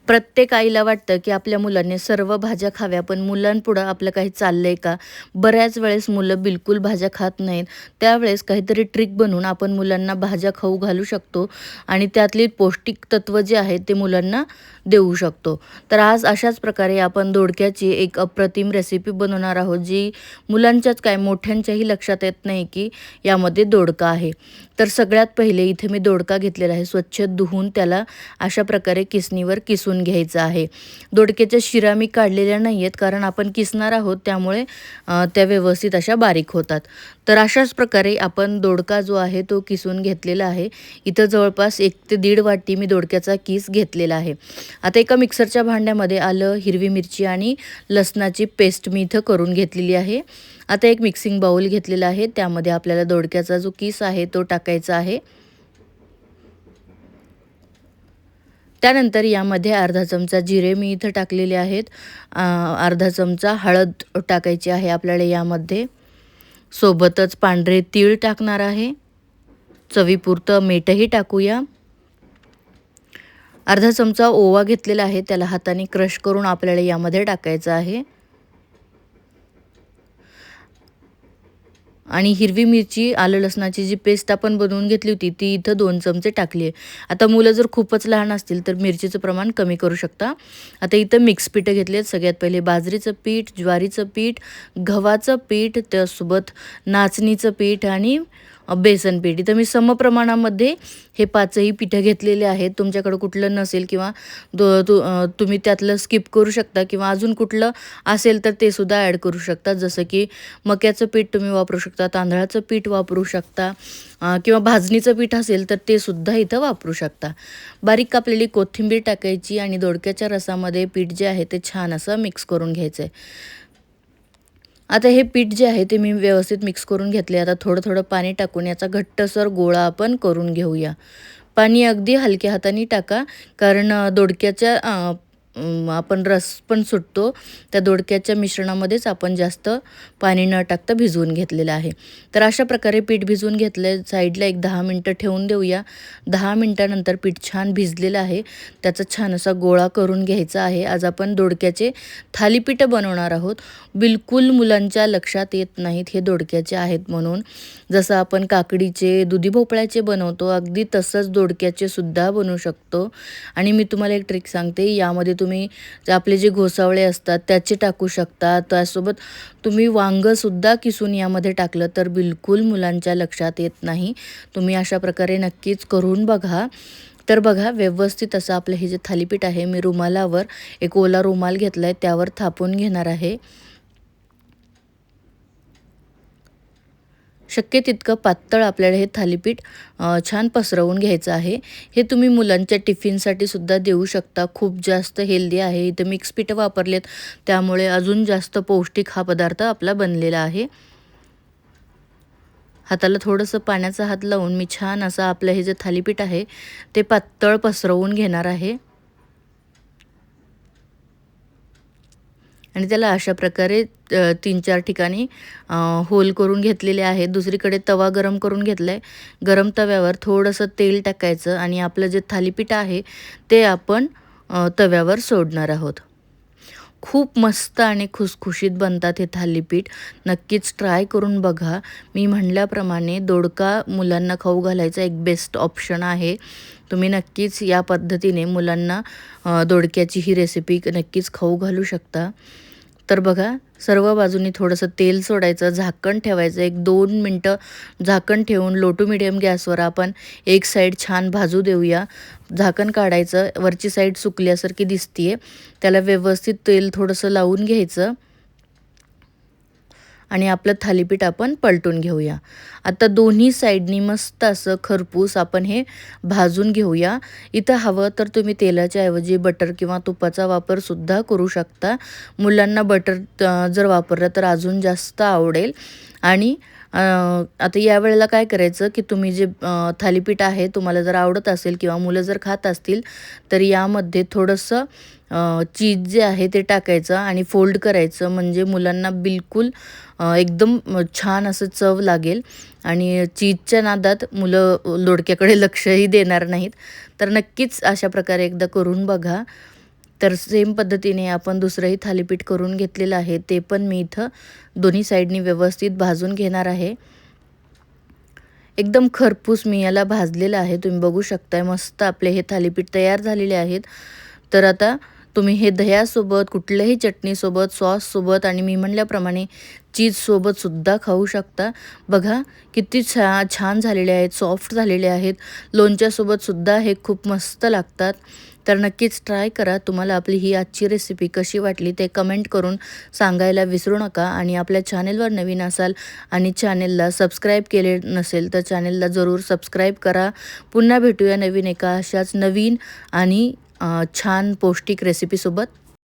प्रत्येक आईला वाटतं की आपल्या मुलांनी सर्व भाज्या खाव्या, पण मुलांपुढं आपलं काही चाललंय का? बऱ्याच वेळेस मुलं बिलकुल भाज्या खात नाहीत. त्यावेळेस काहीतरी ट्रिक बनवून आपण मुलांना भाज्या खाऊ घालू शकतो आणि त्यातली पौष्टिक तत्व जे आहेत ते मुलांना देऊ शकतो. तर आज अशाच प्रकारे आपण दोडक्याची एक अप्रतिम रेसिपी बनवणार आहोत, जी मुलांच्याच काय मोठ्यांच्याही लक्षात येत नाही की यामध्ये दोडका आहे. तर सगळ्यात पहिले इथे मी दोडका घेतलेला आहे. स्वच्छ धुवून त्याला अशा प्रकारे किसणीवर किसून घ्यायचं आहे. दोडक्याच्या शिरा मी काढलेल्या नाही आहेत, कारण आपण किसणार आहोत त्यामुळे त्या व्यवस्थित अशा बारीक होतात. तर अशाच प्रकारे आपण दोडका जो आहे तो किसून घेतलेला आहे. इथं जवळपास 1 ते 1.5 वाटी मी दोडक्याचा किस घेतलेला आहे. आता एका मिक्सरच्या भांड्यामध्ये आलं, हिरवी मिरची आणि लसणाची पेस्ट मी इथं करून घेतलेली आहे. आता एक मिक्सिंग बाउल घेतलेला आहे. त्यामध्ये आपल्याला दोडक्याचा जो किस आहे तो टाकायचा आहे. त्यानंतर यामध्ये अर्धा चमचा जिरे मी इथं टाकलेले आहेत. अर्धा चमचा हळद टाकायची आहे आपल्याला यामध्ये. सोबतच पांढरे तीळ टाकणार आहे. चवीपुरतं मीठही टाकूया. अर्धा चमचा ओवा घेतलेला आहे, त्याला हाताने क्रश करून आपल्याला यामध्ये टाकायचं आहे. आणि हिरवी मिरची, आलं लसणाची जी पेस्ट आपण बनवून घेतली होती ती इथं 2 चमचे टाकली आहे. आता मुलं जर खूपच लहान असतील तर मिरचीचं प्रमाण कमी करू शकता. आता इथं मिक्स पीठं घेतली आहेत. सगळ्यात पहिले बाजरीचं पीठ, ज्वारीचं पीठ, गव्हाचं पीठ, त्यासोबत नाचणीचं पीठ आणि बेसन पीठ. इथं मी समप्रमाणामध्ये हे 5ही पिठं घेतलेले आहेत. तुमच्याकडं कुठलं नसेल किंवा तुम्ही त्यातलं स्किप करू शकता किंवा अजून कुठलं असेल तर ते सुद्धा ॲड करू शकता. जसं की मक्याचं पीठ तुम्ही वापरू शकता, तांदळाचं पीठ वापरू शकता किंवा भाजणीचं पीठ असेल तर ते सुद्धा इथं वापरू शकता. बारीक कापलेली कोथिंबीर टाकायची आणि दोडक्याच्या रसामध्ये पीठ जे आहे ते छान असं मिक्स करून घ्यायचं आहे. आता हे पीठ जे आहे ते मी व्यवस्थित मिक्स करून घेतले. आता थोडं-थोडं पाणी टाकून याचा घट्टसर गोळा आपण करून घेऊया. पाणी अगदी हलक्या हाताने टाका, कारण दोडक्याच्या आपण रस पण सुटतो. त्या दोडक्याच्या मिश्रणामध्येच आपण जास्त पाणी न टाकता भिजवून घेतलेलं आहे. तर अशा प्रकारे पीठ भिजवून घेतलं. साईडला एक 10 मिनटं ठेवून देऊया. 10 मिनटानंतर पीठ छान भिजलेलं आहे. त्याचा छान असा गोळा करून घ्यायचा आहे. आज आपण दोडक्याचे थालीपीठं बनवणार आहोत. बिलकुल मुलांच्या लक्षात येत नाहीत हे दोडक्याचे आहेत म्हणून. जसं आपण काकडीचे, दुधी भोपळ्याचे बनवतो, अगदी तसंच दोडक्याचे सुद्धा बनवू शकतो. आणि मी तुम्हाला एक ट्रिक सांगते. यामध्ये तुम्ही आपले जे घोसावळे असतात त्याचे टाकू शकता. त्यासोबत तुम्ही वांगंसुद्धा किसून यामध्ये टाकलं तर बिलकुल मुलांच्या लक्षात येत नाही. तुम्ही अशा प्रकारे नक्कीच करून बघा. तर बघा, व्यवस्थित असं आपलं हे जे थालीपीठ आहे, मी रुमालावर एक ओला रुमाल घेतला आहे, त्यावर थापून घेणार आहे. शक्य तितकं पातळ आपल्याला हे थालीपीठ छान पसरवून घ्यायचं आहे. हे तुम्ही मुलांच्या टिफिनसाठी सुद्धा देऊ शकता. खूप जास्त हेल्दी आहे. इथं मिक्स पीठं वापरलेत, त्यामुळे अजून जास्त पौष्टिक हा पदार्थ आपला बनलेला आहे. हाताला थोडंसं पाण्याचा हात लावून मी छान असं आपलं हे जे थालीपीठ आहे ते पातळ पसरवून घेणार आहे. आणि त्याला अशा प्रकारे 3-4 ठिकाणी होल करून घेतलेले आहेत. दुसरीकडे तवा गरम करून घेतला आहे. गरम तव्यावर थोडंसं तेल टाकायचं आणि आपलं जे थालीपीठ आहे ते आपण तव्यावर सोडणार आहोत. खूप मस्त आणि खुसखुशीत बनतात हे थालीपीठ. नक्कीच ट्राय करून बघा. मी म्हणल्याप्रमाणे दोडका मुलांना खाऊ घालायचा एक बेस्ट ऑप्शन आहे. तुम्ही नक्कीच या पद्धतीने मुलांना दोडक्याची ही रेसिपी नक्कीच खाऊ घालू शकता. तर बघा, सर्व बाजूनी थोडंसं तेल सोडायचं, झाकण ठेवायचं. एक 2 मिनटं झाकण ठेवून लो टू मीडियम गॅसवर आपण एक साईड छान भाजू देऊया. झाकण काढायचं. वरची साईड सुकल्यासारखी दिसतीये. त्याला व्यवस्थित तेल थोडंसं लावून घ्यायचं आणि आपलं थालीपीठ आपण पलटून घेऊया. आता दोन्ही साईडनी मस्त असं खरपूस आपण हे भाजून घेऊया. इथं हवं तर तुम्ही तेलाच्या ऐवजी बटर किंवा तुपाचा वापरसुद्धा करू शकता. मुलांना बटर जर वापरलं तर अजून जास्त आवडेल. आणि आता यावेळेला काय करायचं की तुम्ही जे थालीपीठ आहे तुम्हाला जर आवडत असेल किंवा मुलं जर खात असतील तर यामध्ये थोडंसं चीज जे आहे ते टाकायचं आणि फोल्ड करायचं, म्हणजे मुलांना बिलकुल एकदम छान असं चव लागेल आणि चीजच्या नादात मुलं दोडक्याकडे लक्षही देणार नाहीत. तर नक्कीच अशा प्रकारे एकदा करून बघा. तर सेम पद्धतीने आपण दुसरंही थालीपीठ करून घेतलेलं आहे. ते पण मी इथं दोन्ही साईडनी व्यवस्थित भाजून घेणार आहे. एकदम खरपूस मी याला भाजलेलं आहे. तुम्ही बघू शकताय मस्त आपले हे थालीपीठ तयार झालेले आहेत. तर आता तुम्ही हे दह्यासोबत, कुठल्याही चटणीसोबत, सॉससोबत आणि मी म्हणल्याप्रमाणे चीजसोबतसुद्धा खाऊ शकता. बघा किती छान झालेले आहेत, सॉफ्ट झालेले आहेत. लोणच्यासोबतसुद्धा हे खूप मस्त लागतात. तर नक्कीच ट्राय करा. तुम्हाला आपली ही आजची रेसिपी कशी वाटली ते कमेंट करून सांगायला विसरू नका. आणि आपल्या चॅनेलवर नवीन असाल आणि चॅनेलला सबस्क्राईब केले नसेल तर चॅनेलला जरूर सबस्क्राईब करा. पुन्हा भेटूया नवीन एका अशाच नवीन आणि छान पौष्टिक रेसिपीसोबत.